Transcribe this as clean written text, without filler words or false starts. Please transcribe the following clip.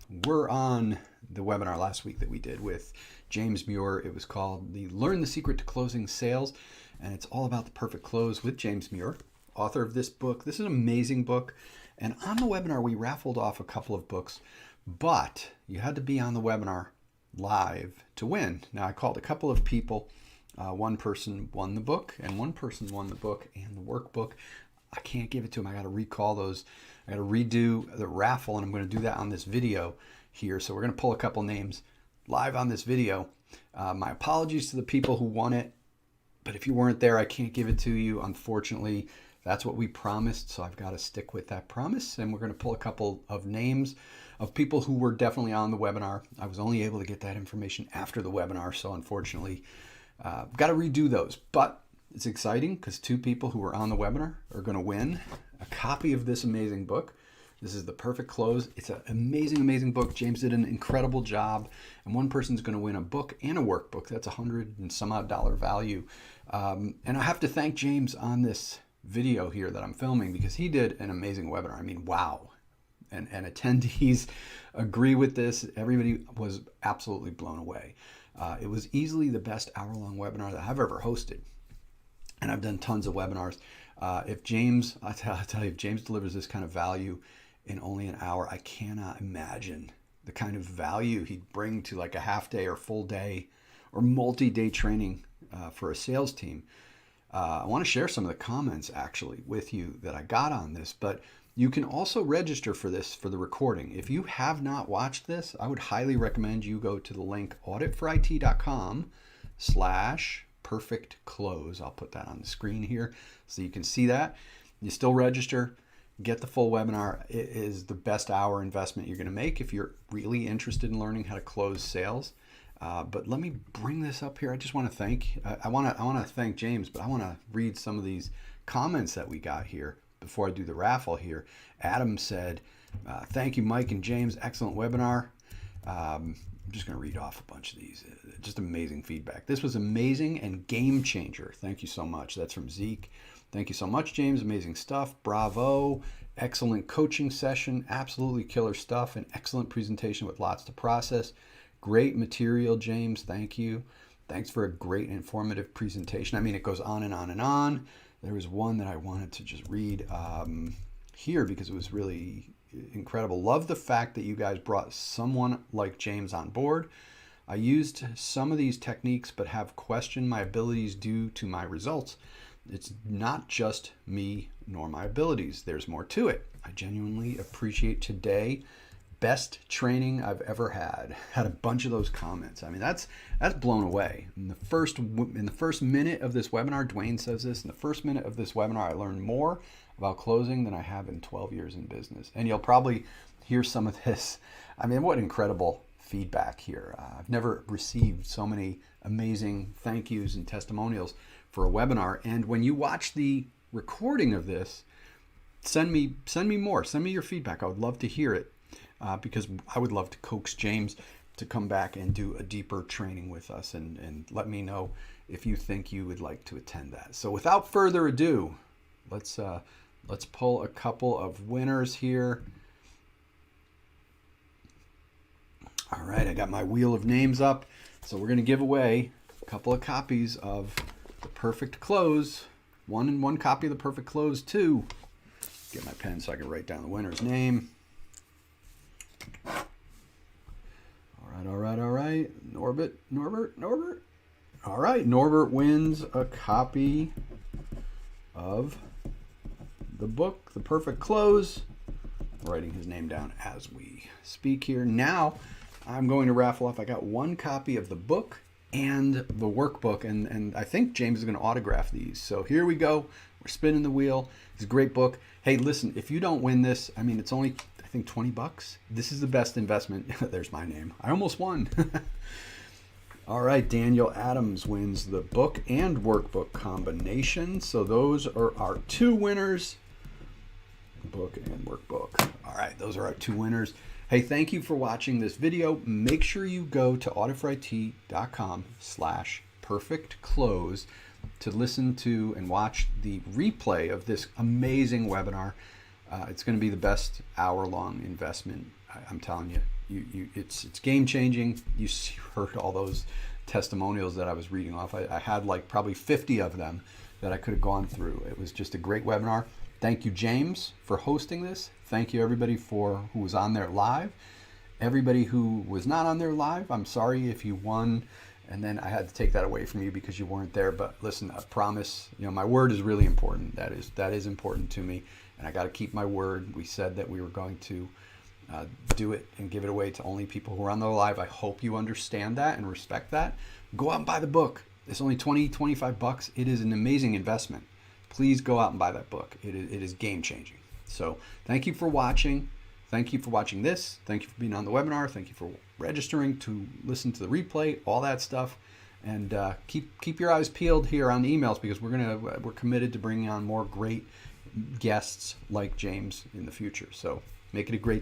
We're on the webinar last week that we did with James Muir. It was called the Learn the Secret to Closing Sales, and it's all about the perfect close with James Muir, author of this book. This is an amazing book. And on the webinar, we raffled off a couple of books, but you had to be on the webinar live to win. Now, I called a couple of people. One person won the book, and one person won the book and the workbook. I can't give it to them. I got to recall those. I got to redo the raffle, and I'm going to do that on this video here. So we're going to pull a couple names live on this video. My apologies to the people who won it, but if you weren't there, I can't give it to you. Unfortunately, that's what we promised, so I've got to stick with that promise. And we're going to pull a couple of names of people who were definitely on the webinar. I was only able to get that information after the webinar, so unfortunately, got to redo those. But it's exciting because two people who were on the webinar are going to win a copy of this amazing book. This is The Perfect Close. It's an amazing, amazing book. James did an incredible job. And one person's going to win a book and a workbook. That's $100 and some odd value. And I have to thank James on this video here that I'm filming because he did an amazing webinar. I mean, wow. And attendees agree with this. Everybody was absolutely blown away. It was easily the best hour-long webinar that I've ever hosted. And I've done tons of webinars. If James, I tell you, if James delivers this kind of value in only an hour, I cannot imagine the kind of value he'd bring to like a half day or full day or multi-day training for a sales team. I want to share some of the comments actually with you that I got on this, but you can also register for this for the recording. If you have not watched this, I would highly recommend you go to the link auditforit.com/perfect close. I'll put that on the screen here so you can see that. You still register, get the full webinar. It is the best hour investment you're going to make if you're really interested in learning how to close sales. But let me bring this up here. I just want to thank, I want to thank James, but I want to read some of these comments that we got here before I do the raffle here. Adam said, thank you, Mike and James. Excellent webinar. I'm just going to read off a bunch of these. Just amazing feedback. This was amazing and game changer. Thank you so much. That's from Zeke. Thank you so much, James. Amazing stuff. Bravo. Excellent coaching session. Absolutely killer stuff. An excellent presentation with lots to process. Great material, James. Thank you. Thanks for a great informative presentation. I mean, it goes on and on and on. There was one that I wanted to just read here because it was really incredible. Love the fact that you guys brought someone like James on board. I used some of these techniques, but have questioned my abilities due to my results. It's not just me nor my abilities. There's more to it. I genuinely appreciate today. Best training I've ever had. Had a bunch of those comments. I mean, that's blown away. In the first minute of this webinar, Dwayne says this, in the first minute of this webinar, I learned more about closing than I have in 12 years in business. And you'll probably hear some of this. I mean, what incredible feedback here. I've never received so many amazing thank yous and testimonials for a webinar. And when you watch the recording of this, send me more. Send me your feedback. I would love to hear it. Because I would love to coax James to come back and do a deeper training with us and let me know if you think you would like to attend that. So without further ado, let's pull a couple of winners here. All right, I got my wheel of names up. So we're going to give away a couple of copies of The Perfect Close. One copy of The Perfect Close, 2. Get my pen so I can write down the winner's name. All right. Norbert. All right, Norbert wins a copy of the book, The Perfect Close. I'm writing his name down as we speak here. Now, I'm going to raffle off. I got one copy of the book and the workbook, and I think James is going to autograph these. So here we go. We're spinning the wheel. It's a great book. Hey, listen, if you don't win this, I mean, it's only, I think, $20. This is the best investment. There's my name. I almost won. All right, Daniel Adams wins the book and workbook combination. So those are our two winners. Book and workbook. All right, those are our two winners. Hey, thank you for watching this video. Make sure you go to auditforit.com/perfectclose to listen to and watch the replay of this amazing webinar. It's going to be the best hour-long investment I'm telling you, it's game changing. You heard all those testimonials that I was reading off. I had like probably 50 of them that I could have gone through. It was just a great webinar. Thank you, James, for hosting this. Thank you, everybody, who was on there live. Everybody who was not on there live, I'm sorry if you won, and then I had to take that away from you because you weren't there. But listen, I promise, my word is really important. That is important to me, and I got to keep my word. We said that we were going to do it and give it away to only people who are on the live. I hope you understand that and respect that. Go out and buy the book. It's only $25. It is an amazing investment. Please go out and buy that book. It is game changing. So thank you for watching. Thank you for watching this. Thank you for being on the webinar. Thank you for registering to listen to the replay, all that stuff. And keep your eyes peeled here on the emails, because we're committed to bringing on more great guests like James in the future. So make it a great